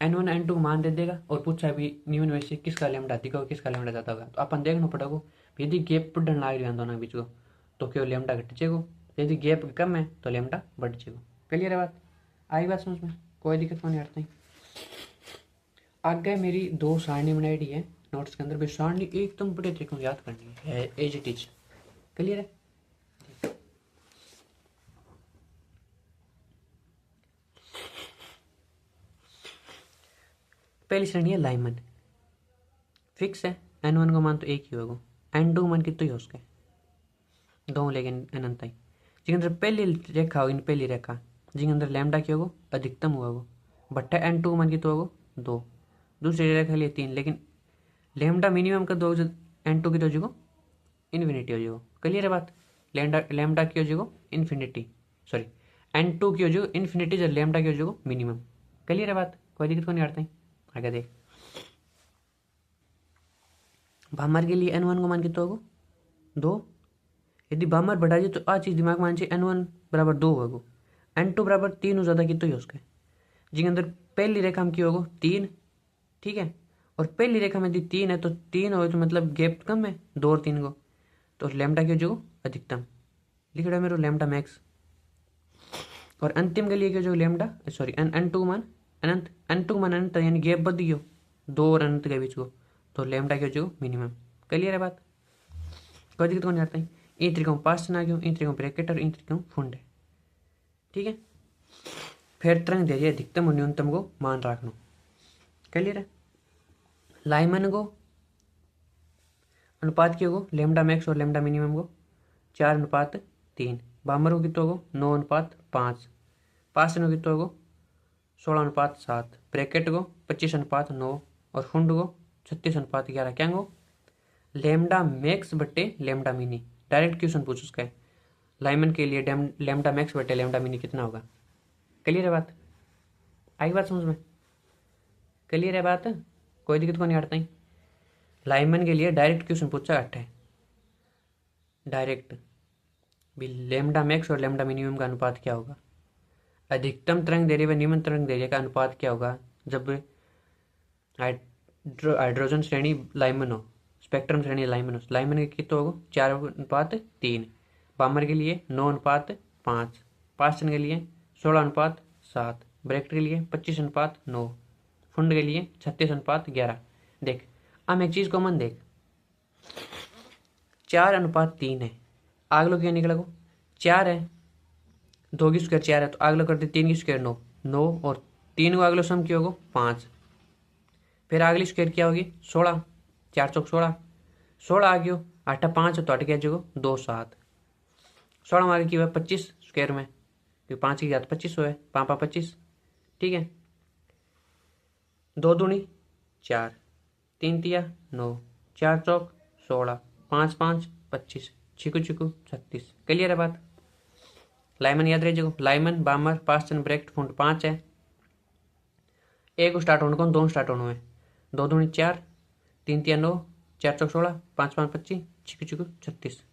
N1 N2 को मान दे देगा और पूछा भी न्यून में से किसका लेमडा अधिक होगा किसका लेमडा ज़्यादा होगा, तो अपन देखना पड़ेगा यदि गैप बढ़ने लाग रहा है दोनों बीच को तो क्यों लेमडा घट जाएगा, यदि गैप कम है तो लेमडा बढ़ जाएगा। क्लियर है बात, आई बात समझ में, कोई दिक्कत नहीं आता है। आगे मेरी दो सारणी बनाई है नोट्स के अंदर भी, सारणी एकदम बड़े तरीके से याद करनी है एज इट इज। क्लियर है, पहली श्रेणी है लाइमन, फिक्स है N1 का मान तो एक ही होगा, N2 मान कितना ही हो उसके दो लेकिन अनंत ही जिसके अंदर पहली रेखा होगी पहली रेखा जिसके अंदर लैम्डा क्या होगा अधिकतम होगा बट्टा N2 मान कितना होगा दो, दूसरी रेखा लिए तीन, लेकिन लैम्डा मिनिमम का दो N2 की तो हो जाएगा इन्फिनिटी हो जाएगा। क्लियर है बात, लैम्डा की हो जाएगा इन्फिनिटी, सॉरी N2 की हो जाएगा इन्फिनिटी जब लैम्डा की हो जाएगा मिनिमम। क्लियर है बात, कोई दिक्कत को नहीं आता है। आगे देख, भामर के लिए N1 को मान कितना होगा दो, यदि भामर बढ़ा जाए तो आ चीज दिमाग मान चाहिए N1 बराबर दो होगा, N2 बराबर तीन हो ज़्यादा कितना ही उसके जिसके अंदर पहली रेखा में क्या होगा तीन, ठीक है, और पहली रेखा में यदि तीन है तो तीन हो तो मतलब गैप कम है दो और तीन को, तो लैम्डा क्या जो अधिकतम लिख रहा है मेरे लैम्डा मैक्स, और अंतिम के लिए क्या जो लैम्डा सॉरी N2 मान अनंत, N2 मान अनंत यानी गैप बढ़ गयो दो और अनंत के बीच को, तो लैम्डा क्या जो मिनिमम। क्लियर है बात, कोई दिक्कत नहीं आता है। इन तरीकों पास ना क्यों इन तरीकों ब्रैकेट और इन तरीकों फुंड है, ठीक है। फिर तरंग दे दिए अधिकतम और न्यूनतम को मान रखना। क्लियर है, लाइमन को अनुपात क्या होगा लैम्डा मैक्स और लैम्डा मिनिमम को 4:3, बामर को कितना होगा 9:5, पासन को कितना होगा 16:7, ब्रैकेट को 25:9 और फुंड को 36:11। क्या हो लैम्डा मैक्स बट्टे लैम्डा मिनी, डायरेक्ट क्वेश्चन पूछ उसका है लाइमन के लिए लैम्डा मैक्स बट्टे लैम्डा मिनी कितना होगा। क्लियर है बात, आई बात समझ में, क्लियर है बात, कोई दिक्कत को नहीं हटता है। लाइमन के लिए डायरेक्ट क्वेश्चन पूछा है डायरेक्ट भी लैम्डा मैक्स और लैम्डा मिनिमम का अनुपात क्या होगा, अधिकतम तरंग दैर्ध्य व न्यूनतम तरंग दैर्ध्य का अनुपात क्या होगा जब हाइड्रोजन श्रेणी लाइमन हो, स्पेक्ट्रम श्रेणी लाइमन हो, लाइमन के कितना होगा 4:3, बामर के लिए 9:5, पास्टन के लिए 16:7, ब्रैकेट के लिए 25:9, फुंड के लिए 36:11। देख अब एक चीज कॉमन देख 4:3 है, आगलो क्या निकला को 4 है, दो की स्क्वायर 4 है तो आगलो करते 3 की स्क्वायर 9, 9 और 3 को अगलो सम क्या होगा 5, फिर अगली स्क्वायर क्या होगी 16, 4 चौक 16, 16 आ गयो 8 5 तो 8 क्या जो 2 7, 16 में आगे की हुआ 25 स्क्वायर में क्योंकि 5 की घात 25 हुआ है 5 25, ठीक है, 2 दूनी 4, 3 तिया 9, 4 चौक 16, 5 5 25, छिकू छिकू 36। क्लियर है बात, लाइमन याद रहे लाइमन बामर पास्टन ब्रैकेट फुंड 5 है, एक स्टार्ट होने को दो स्टार्ट होने में 2 दूनी 4, 3 तिया 9, 4 चौक 16, 5 5 25, छिकू छिकू 36,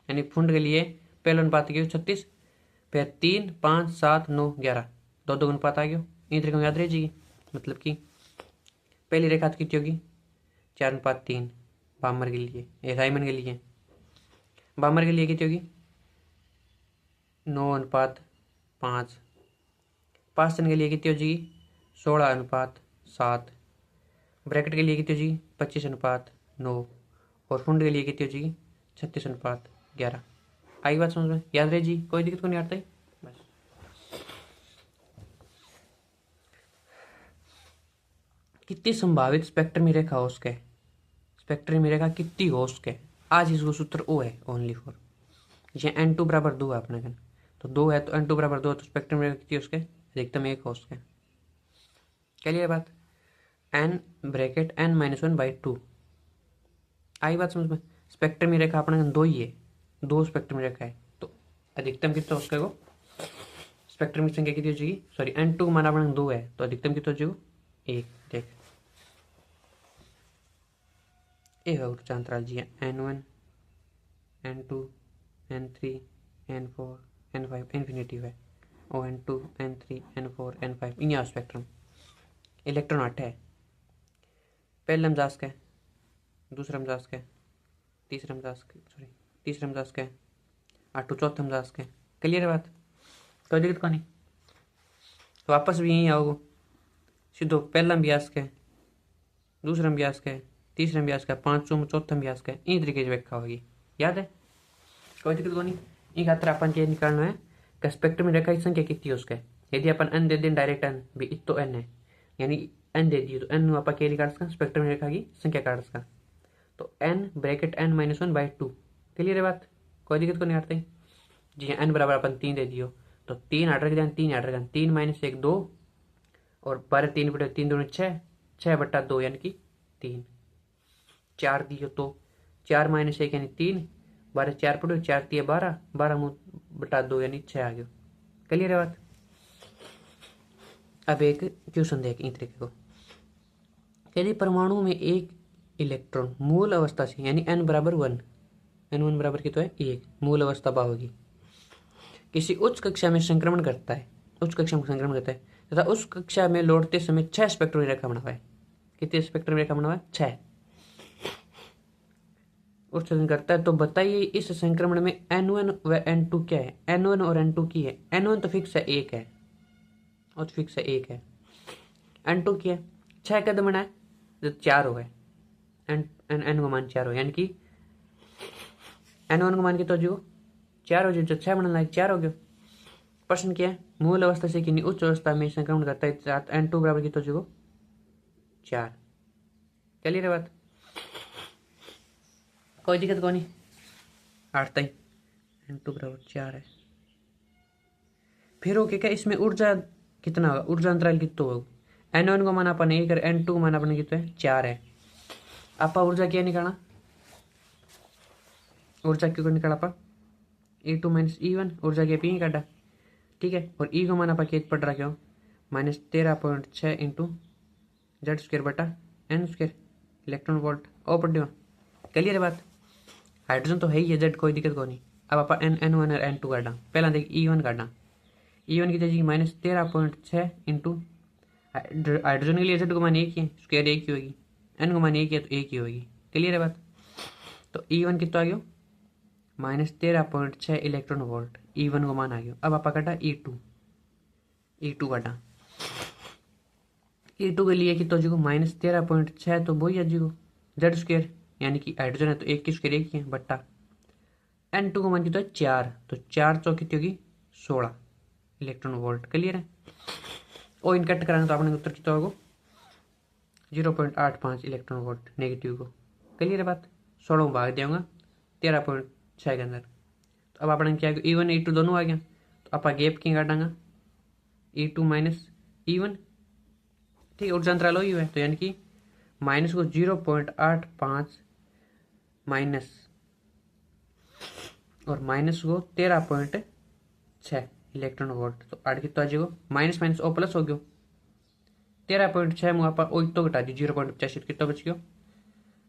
यानी फुंड के लिए पहले अनुपात की 36, फिर 3 5 7 9 11, दो दो अनुपात आ गया इन तरीके में याद रह जाएगी, मतलब कि पहली रेखा कितनी होगी 4:3 बामर के लिए लाइमन के लिए, बामर के लिए कितनी होगी 9:5, पास्टन के लिए कितनी हो जाएगी 16:7, ब्रैकेट के लिए कितनी हो जाएगी 25:9 और फुंड के लिए कितनी हो जाएगी 36:11। आई बात समझ में, याद रहे जी, कोई दिक्कत को नहीं आता है बस। कितनी संभावित स्पेक्ट्रमी रेखा हो उसके, स्पेक्ट्रमी रेखा कितनी हो उसके, आज इसको सूत्र ओ है ओनली फॉर ये N2 बराबर 2 है अपने कन, तो 2 है तो N2 बराबर 2 तो स्पेक्ट्रम रेखा कितनी उसके अधिकतम 1 हो उसके। चलिए बात n ब्रैकेट n-1/2, आई बात समझ में, स्पेक्ट्रमी रेखा अपने कन दो ही है, दो स्पेक्ट्रमी रेखा है तो अधिकतम कितना उसके को स्पेक्ट्रम की संख्या कितनी हो जाएगी, सॉरी N2 माना अपने दो है तो अधिकतम कितना हो जाएगा 1। देख ये है ऊर्जा अंतराल जी N1 N2 N3 N4 N5 infinity है और N2 N3 N4 N5 यहाँ स्पेक्ट्रम इलेक्ट्रॉन 8 है। पहला मजाज का है, दूसरा मजाज का है, तीसरा मजाज का, सॉरी तीसरा मजाज का है, 8 चौथा मजाज का है। क्लियर है बात? कोई दिक्कत को नहीं। वापस भी यहीं आओ, सीधो पहला अभ्यास का है, दूसरा अभ्यास का है, तीसरा अभ्यास का, 5वां चौथा अभ्यास का, इन तरीके से व्याख्या होगी। याद है? कोई दिक्कत को नहीं। एक खातर अपन ये निकालना है कि स्पेक्ट्रम में रेखा की संख्या कितनी है उसका। यदि अपन n दे दें डायरेक्ट n भी इतो n है, यानी n दे दिए तो n आप क्या निकाल सका, स्पेक्ट्रम में रेखा की संख्या काट सका। तो n bracket n minus 1/2। Clear है बात? कोई दिक्कत को नहीं आते। जी हाँ, n बराबर अपन 3 दे दियो तो 3 आठ रख दें, 3 आठ रख 3 माइनस 1 2 और 12 3 बटे 3 दूनी 6, 6/2 यानी कि 3। 4 दियो तो 4 माइनस 1 यानी 3, 12 4 पड़ो 4 3 12, 12/2 यानी 6 आ गयो। क्लियर है बात? अब एक क्वेश्चन देख इस तरीके को, यदि परमाणु में एक इलेक्ट्रॉन मूल अवस्था से यानी n बराबर 1, n1 बराबर की तो है 1 मूल अवस्था बा होगी, किसी उच्च कक्षा में संक्रमण करता है, उच्च कक्षा में संक्रमण करता है तथा उस कक्षा में लौटते समय 6 स्पेक्ट्रम रेखा बना हुआ है। कितने स्पेक्ट्रम रेखा बना हुआ है? 6। उत्सर्जन करता है तो बताइए इस संक्रमण में n1 व n2 क्या है। n1 और n2 की है, n1 तो फिक्स है 1 है, और फिक्स है 1 है। n2 की है 6 कदम बना है तो 4 हो गए, n को मान 4 हो, यानी कि n1 को मान के तो जो 4 हो जो 6 बनने लायक 4 हो गया। प्रश्न क्या है? मूल अवस्था से किन्हीं उच्च अवस्था में संक्रमण करता है n2 बराबर की तो जो 4। क्लियर है बात? कोई दिक्कत को नहीं। 8 तक n2 बराबर 4 है। फिर ओके क्या इसमें ऊर्जा कितना होगा, ऊर्जा अंतराल कितना होगा। n1 को माना अपन 1 और n2 को माना अपन कितना है 4 है। आपा ऊर्जा क्या निकालना, ऊर्जा क्यों निकाला आपा E2 माइनस E1, ऊर्जा के पी काटा। ठीक है, और ई को माना अपन क्या पढ़ रहा क्यों -13.6 इंटू Z²/n² इलेक्ट्रॉन वोल्ट और पढ़ दियो। क्लियर है बात? हाइड्रोजन तो है ही है, जेड कोई दिक्कत को नहीं। अब आप n1 और n2 काटा, पहला देख E1 काटा, E1 की जगह -13.6 इंटू हाइड्रोजन के लिए जेड को मान 1 ही है, स्क्वायर 1 ही होगी, n को मान 1 है तो 1 ही होगी। क्लियर है बात? तो E1 कितना आ गया -13.6 इलेक्ट्रॉन वोल्ट, E1 को मान आ गया। अब आप काटा E2 काटा, E2 के लिए कितना जो -13.6 तो वही है जी Z² यानी कि हाइड्रोजन है तो 1 की स्क्वायर 1 ही है बट्टा n2 को मान कितना है 4, तो 4 चौक कितनी होगी 16 इलेक्ट्रॉन वोल्ट। क्लियर है? और इन कट कराना तो आपने उत्तर कितना होगा 0.85 इलेक्ट्रॉन वोल्ट नेगेटिव को। क्लियर है बात? 16 भाग देंगे 13.6 के अंदर। तो अब अपने क्या E1 E2 दोनों आ गया, तो आप गैप की काटांगा E2 माइनस E1। ठीक है, ऊर्जा अंतराल ही है तो यानी कि माइनस को 0.85 माइनस और माइनस को 13.6 इलेक्ट्रॉन वोल्ट, तो 8 कितना आ जाएगा माइनस माइनस और प्लस हो गया 13.6 मुँह आप तो घटा दी 0.85 कितना बच गया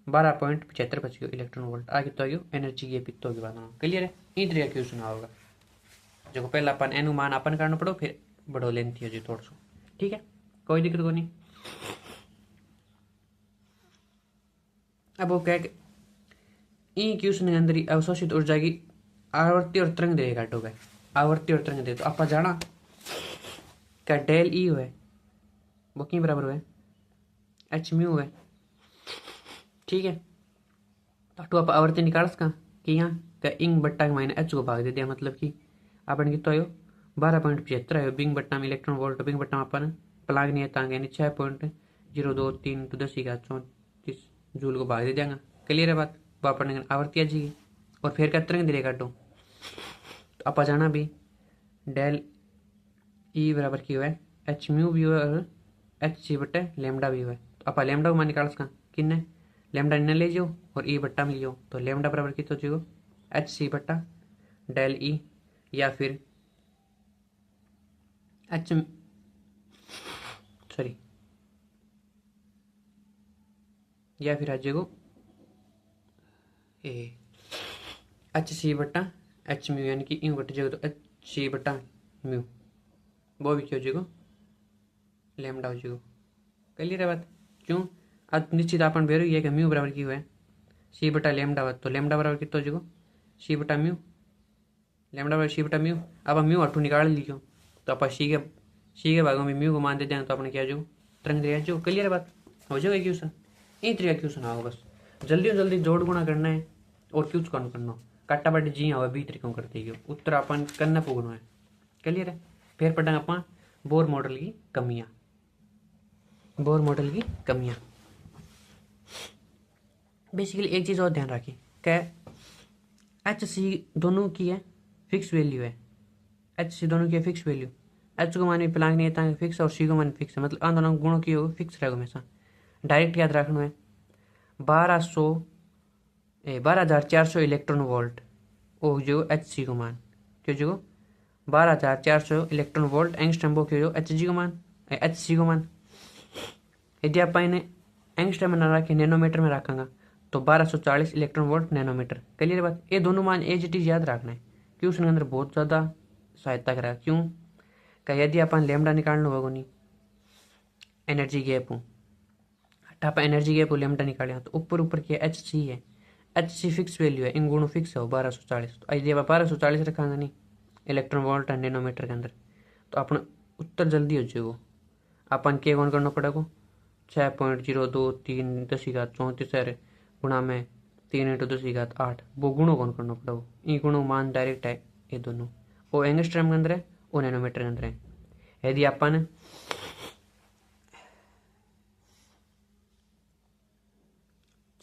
12.75 बच गया इलेक्ट्रॉन वोल्ट। आ कितना गया एनर्जी ये पित्तो की बात। क्लियर है? इन तरीके क्वेश्चन होगा जो पहला अपन एनु मान अपन करना पड़ो फिर बढ़ो लेंथी हो जी थोड़ा सा। ठीक है, कोई दिक्कत को नहीं। अब वो कह इन क्वेश्चन के अंदर अवशोषित ऊर्जा की आवर्ती और तरंग दैर्घ्य काटो गए। आवर्ती और तरंग दैर्घ्य तो आप जाना क्या डेल ई हुए वो की बराबर हुए एच म्यू हुए। ठीक है, तो आप आवर्ती निकाल सका कि यहाँ क्या इंग बट्टा माइनस एच को भाग दे दिया, मतलब कि अपन कितना आयो 12.75 आयो बिंग बट्टा में इलेक्ट्रॉन वोल्ट बिंग बट्टा में अपन प्लाग नहीं तांग यानी 6.023 × 10⁻34 जूल को भाग दे देंगे। क्लियर है बात? वो अपन आवर्ती आ जाएगी और फिर क्या तरंग दैर्घ्य काटो तो आप जाना भी डेल ई बराबर की हुआ है एच म्यू भी हुआ और एच सी बट्टे लेमडा भी हुआ है। तो आप लेमडा को मान निकाल सका किन्ने लेमडा इन्हें ले जाओ और ई बट्टा में लियो तो लेमडा बराबर कितना हो एच सी बट्टा डेल ई या फिर एच सॉरी या फिर आ जाएगा एच सी बट्टा एच म्यू यानी कि इन बट जाएगा तो एच सी बट्टा म्यू वो भी क्या हो जाएगा लेमडा हो जाएगा। क्लियर है बात। क्यों? अब निश्चित आपन बेरो ये कि म्यू बराबर क्यों है सी बटा लेमडा बात, तो लेमडा बराबर कितना हो जाएगा सी बटा म्यू, लेमडा बराबर सी बटा म्यू। अब हम म्यू अठू निकाल लीजिए तो आप सी के भागों में म्यू को मान देते हैं तो अपने क्या जो तरंग दिया जो। क्लियर है बात, हो जाएगा क्वेश्चन। यही तरीका क्वेश्चन आओ, बस जल्दी से जल्दी जोड़ गुणा करना है और क्यों कौन करना काटा बाटी जी आवे बी तरीकों करते ही उत्तर अपन करना पुगना है। क्लियर है। फिर पढ़ेंगे अपन बोर मॉडल की कमियां, बोर मॉडल की कमियां। बेसिकली एक चीज़ और ध्यान रखिए क्या एच सी दोनों की है फिक्स वैल्यू है, एच सी दोनों की है फिक्स वैल्यू। एच को मान प्लांग नहीं है फिक्स और सी को मान फिक्स है, मतलब आन दोनों गुणों की हो फिक्स रहेगा हमेशा। डायरेक्ट याद रखना है 12,400 इलेक्ट्रॉन वोल्ट वो जो एच सी को मान क्यों जो 12,400 इलेक्ट्रॉन वोल्ट एंगस्ट्रम वो क्यों जो एच जी को मान एच सी को मान। यदि आप इन्हें एंगस्ट्रम में ना रखें नैनोमीटर में रखेंगे तो 1240 इलेक्ट्रॉन वोल्ट नैनोमीटर। क्लियर बात। ये दोनों मान एज इट इज याद रखना है क्योंकि उसके अंदर बहुत ज़्यादा सहायता करा। क्यों क्या यदि अपन लेमडा निकालना होगा नहीं एनर्जी गैप हूँ आप एनर्जी गैप हो लेमडा निकाले तो ऊपर ऊपर की एच सी है, एच सी फिक्स वैल्यू है, इन गुणों फिक्स है 1240। तो यदि आप 1240 रखेंगे नहीं इलेक्ट्रॉन वोल्ट है नैनोमीटर के अंदर तो अपना उत्तर जल्दी हो जाएगा। अपन के कौन करना पड़ेगा 6.023 गुणा में 3 × 10⁸ वो गुणों कौन करना पड़ेगा। ये गुणों मान डायरेक्ट है ये दोनों वो एंगस्ट्रम के अंदर है वो नैनोमीटर के अंदर है। यदि अपन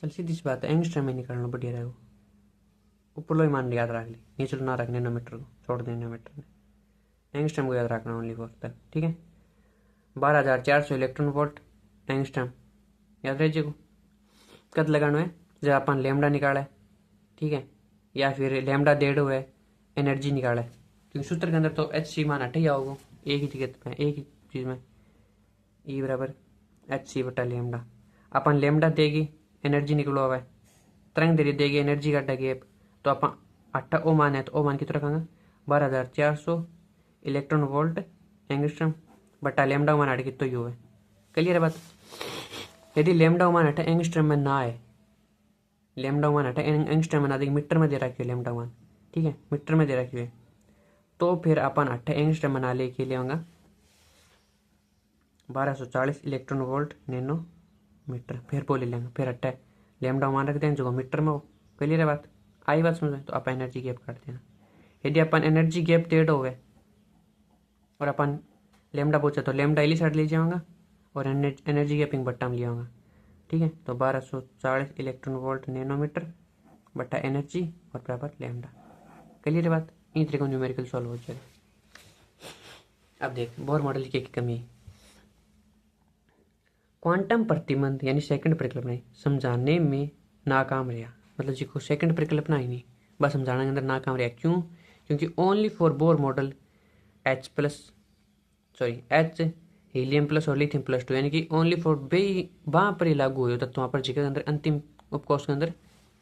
चल सीधी सी बात है एंगस्ट्रम में निकालना बढ़िया रहेगा। ऊपर लो मान याद रख ली नीचे ना रख नैनोमीटर को छोड़ दे नैनोमीटर में एंगस्ट्रम को याद रखना ओनली फॉर तक। ठीक है 12,400 इलेक्ट्रॉन वोल्ट एंगस्ट्रम याद रहिए कद लगाना है जब अपन लेमडा निकाला है। ठीक है या फिर लेमडा डेढ़ है एनर्जी निकाला है क्योंकि सूत्र के अंदर तो एच सी मान हट ही आओगे एक ही जगह में एक ही चीज़ में ई बराबर एच सी बटा लेमडा। अपन लेमडा देगी एनर्जी निकलो हुआ है तरंग देरी देगी एनर्जी का गैप तो अपन 8 ओ मान है तो ओ मान कितना रखेंगे 12,400 इलेक्ट्रॉन वोल्ट एंगस्ट्रम बटा लेमडा मान हट कितना ही है। क्लियर है बात। यदि लेमडा मान हटा एंगस्ट्रम में ना आए लेमडा मान हटा एंगस्ट्रम में ना देखिए मीटर में दे रखी है लेमडा मान। ठीक है मीटर में दे रखी है तो फिर अपन 8 एंगस्ट्रम बना ले के लिए होगा 1240 इलेक्ट्रॉन वोल्ट नैनो मीटर फिर बोले लेंगे फिर 8 लेमडा मान रख देंगे जो मीटर में हो। क्लियर है बात। आई बात समझ तो आप एनर्जी गैप काट देना। यदि अपन एनर्जी गैप 1.5 हो गए और अपन लेमडा पूछा तो लेमडा इली साइड ले जाऊँगा और एनर्जी गैपिंग बट्टा में लिया होगा। ठीक है तो 1240 इलेक्ट्रॉन वोल्ट नैनोमीटर बटा एनर्जी और बराबर लेमडा। क्लियर है बात। इन तरीकों न्यूमेरिकल सॉल्व हो जाएगा। अब देख बोर मॉडल की कमी क्वांटम प्रतिबंध यानी सेकंड परिकल्पना समझाने में नाकाम रहा, मतलब जिसको सेकंड परिकल्पना ही नहीं बस समझाने के अंदर नाकाम रहा। क्यों? क्योंकि only for Bohr model H helium plus और लिथियम प्लस 2 यानी कि ओनली फॉर वहाँ पर ही लागू हुए तत्व वहाँ पर जिसके अंदर अंतिम उपकोष के अंदर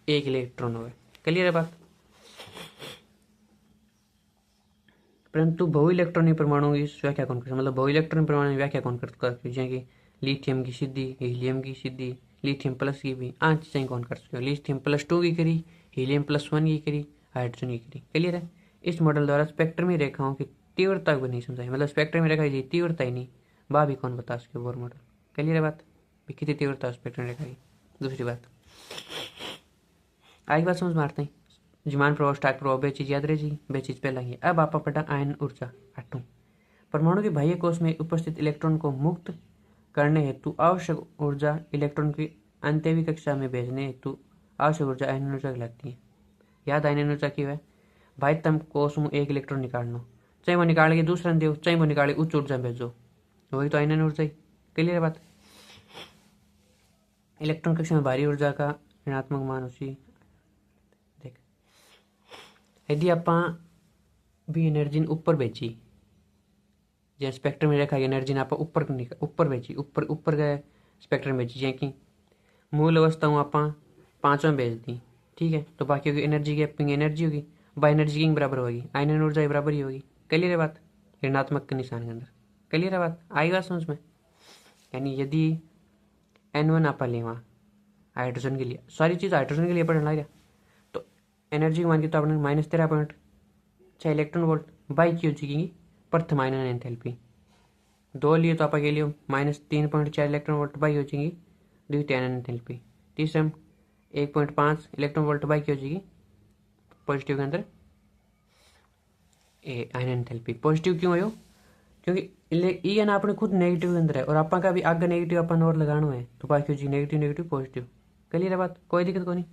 एक इलेक्ट्रॉन हो। क्लियर है बात। परंतु बहु इलेक्ट्रॉनिक परमाणु की व्याख्या कौन कर मतलब बहु इलेक्ट्रॉनिक परमाणु की व्याख्या कौन कर जैसे कि लिथियम की सीधी हीलियम की सीधी लिथियम प्लस की भी आज चीज़ें कौन कर सकते हो लिथियम +2 की करी हीलियम +1 की करी हाइड्रोजन की करी। क्लियर है। इस मॉडल द्वारा स्पेक्ट्रमी रेखाओं की तीव्रता को नहीं समझाई, मतलब स्पेक्ट्रमी रेखा की तीव्रता ही नहीं वह भी कौन बता सके बोर मॉडल। क्लियर है बात। कितनी तीव्रता स्पेक्ट्रम रेखा की। दूसरी बात आई बात समझ मारते हैं जिमान प्रभाव स्टाक प्रभाव बे चीज याद रहे जी बे चीज पहला ही। अब आप पटा आयन ऊर्जा आठों परमाणु के बाह्य कोश में उपस्थित इलेक्ट्रॉन को मुक्त करने हेतु आवश्यक ऊर्जा इलेक्ट्रॉन की अंत्यवी कक्षा में भेजने हेतु आवश्यक ऊर्जा आयन ऊर्जा कहलाती है। याद आयन ऊर्जा की है बाह्यतम कोश में एक इलेक्ट्रॉन निकालना चाहे वो निकाल के दूसरा दो चाहे वो निकाले उच्च ऊर्जा भेजो वही तो आयन ऊर्जा ही। क्लियर है बात। इलेक्ट्रॉन कक्षा में भारी ऊर्जा का ऋणात्मक मान उसी देख यदि आप भी एनर्जी ऊपर बेची जैसे स्पेक्ट्रम में रेखा एनर्जी आप ऊपर बेची ऊपर गए स्पेक्ट्रम बेची जैसे कि मूल अवस्था हूँ आप 5वां बेच दी। ठीक है तो बाकी होगी एनर्जी गैपिंग एनर्जी होगी बाय एनर्जी किंग बराबर होगी आयन ऊर्जा बराबर ही होगी। क्लियर है बात। ऋणात्मक के निशान के अंदर। क्लियर है बात। आई बात समझ में। यानी यदि N1 आप लें वहाँ हाइड्रोजन के लिए, सारी चीज़ हाइड्रोजन के लिए पढ़ना लगा, तो एनर्जी मान के तो आपने -13.6 इलेक्ट्रॉन वोल्ट बाई की हो जाएगी प्रथम आयनन एंथैल्पी। 2 लिए तो आप के लिए -3.4 इलेक्ट्रॉन वोल्ट बाई हो जाएगी द्वितीय आयनन एंथैल्पी। तीसरे में 1.5 इलेक्ट्रॉन वोल्ट बाई की हो जाएगी पॉजिटिव के अंदर आयनन एंथैल्पी। पॉजिटिव क्यों हो? क्योंकि ई एन आपने खुद नेगेटिव के अंदर है और आपा का भी आगे नेगेटिव अपन और लगाना है, तो बाकी हो जाएगी नेगेटिव नेगेटिव पॉजिटिव। क्लियर है बात? कोई दिक्कत को नहीं।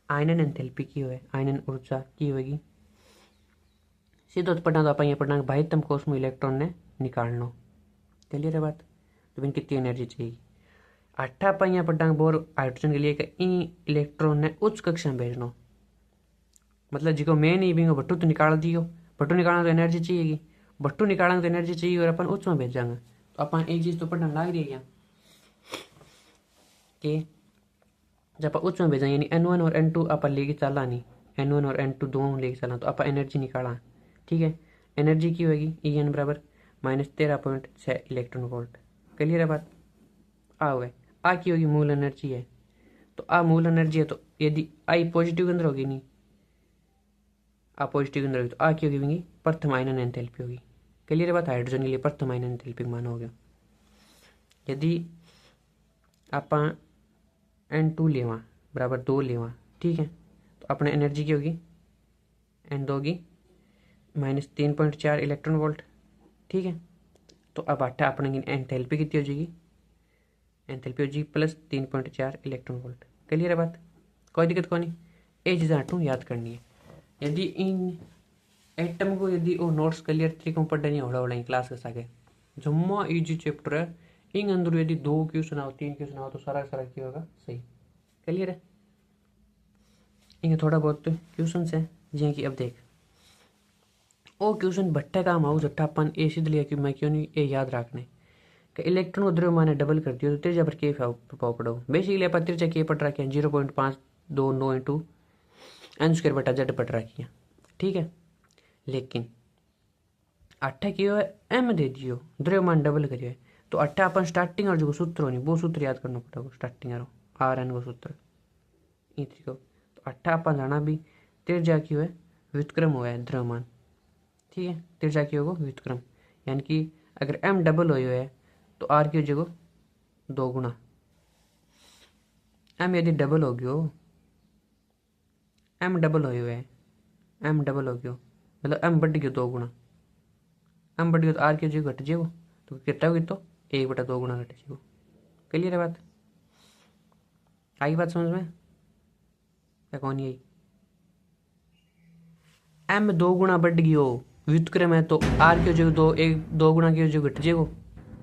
आयनन एंथैल्पी की है, आयनन ऊर्जा की होगी सीधो पढ़ना, तो आप ये पढ़ना बाह्यतम कोश में इलेक्ट्रॉन ने निकालना। क्लियर है बात? तो बिन कितनी एनर्जी चाहिए। अट्ठा आप यहाँ पढ़ना बोर हाइड्रोजन के लिए इन इलेक्ट्रॉन ने उच्च कक्षा में भेजना, मतलब जिको मेन ही बिंगो भट्टू तो निकाल दियो, भट्टू निकालना तो एनर्जी चाहिएगी, भट्टू निकालना तो एनर्जी चाहिए और अपन उच्च में भेजांगे। तो अपन एक चीज़ तो पढ़ना लाग रही है कि जब आप उच्च में भेजेंगे यानी N1 और N2 आप लेके चला नहीं, N1 और N2 दोनों लेके चला, तो आप एनर्जी निकाला। ठीक है, एनर्जी की होगी EN बराबर -13.6 इलेक्ट्रॉन वोल्ट। क्लियर है बात? आ हो गए। आ की होगी मूल एनर्जी है, तो आ मूल एनर्जी है, तो यदि आई पॉजिटिव के अंदर होगी नहीं, आ पॉजिटिव के अंदर होगी तो आ की होगी प्रथम आयनन एंथैल्पी होगी। क्लियर है बात? हाइड्रोजन के लिए प्रथम आयनन एंथैल्पी माना हो गया। यदि आप N2 लेवा बराबर 2 लेवा, ठीक है, तो अपने एनर्जी की होगी N2 होगी -3.4 इलेक्ट्रॉन वोल्ट। ठीक है, तो अब आटा अपने एंथैल्पी कितनी हो जाएगी? एंथैल्पी हो जाएगी +3.4 इलेक्ट्रॉन वोल्ट। क्लियर है बात? कोई दिक्कत को नहीं। ये चीज़ें आटू याद करनी है। यदि इन एटम को यदि वो नोट्स क्लियर तरीके पढ़ नहीं होड़ा क्लास के सागे जम्मा इजी चैप्टर है, इन अंदर यदि 2 क्वेश्चन आओ 3 क्वेश्चन आओ तो सारा क्या होगा सही। क्लियर है? इनके थोड़ा बहुत क्वेश्चन है जियाँ कि अब देख ओ क्वेश्चन भट्टे काम आऊ जट्टा अपन ए सीध लिया कि मैं क्यों नहीं ये याद रखने कि इलेक्ट्रॉन को द्रव्यमान ने डबल कर दिया तो त्रिज्या पर के प्रभाव पड़ो। बेसिकली अपन त्रिज्या के पढ़ रखे हैं 0.529 इंटू n² बटा z पढ़ रखी है। ठीक है, लेकिन अट्ठा की है m दे दियो द्रव्यमान डबल करियो है, तो अट्ठा अपन स्टार्टिंग और जो सूत्र होनी वो सूत्र याद करना पड़ेगा। स्टार्टिंग RN को सूत्र ई तरीको, तो अट्ठा अपन जाना भी त्रिज्या की है व्युत्क्रम हुआ है द्रव्यमान। ठीक है, त्रिज्या की होगा व्युत्क्रम, यानी कि अगर m डबल हो है तो r की जगह 2 गुना m यदि डबल हो गयो, m डबल हो है, m डबल हो गयो मतलब m बढ़ गयो 2 गुना, m बढ़ गयो तो r की जगह घट जाएगो, तो कितना होगी तो 1/2 गुना घट जाएगो। क्लियर है बात? आई बात समझ में या कौन आई? m 2 गुना बढ़ गयो व्युत्क्रम है, तो r की जगह 2 गुना की जगह घट जाएगो।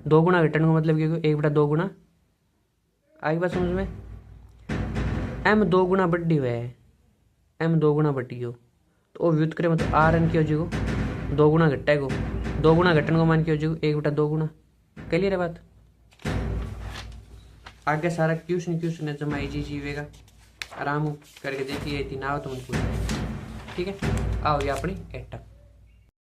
2 गुना घटने का मतलब क्या? 1/2 गुना। आई बात समझ में? m 2 गुना बढ़ी हुआ है, m 2 गुना बढ़ गयो तो वो व्युत्क्रम तो RN की हो जाएगो 2 गुना घटेगो, 2 गुना घटने को मान के हो जाएगो 1/2 गुना। क्लियर है बात? आगे सारा क्वेश्चन है जमा इजी जीवेगा, आराम करके देखिए, ना हो तो मन पूछ। ठीक है, आओ ये अपनी एटम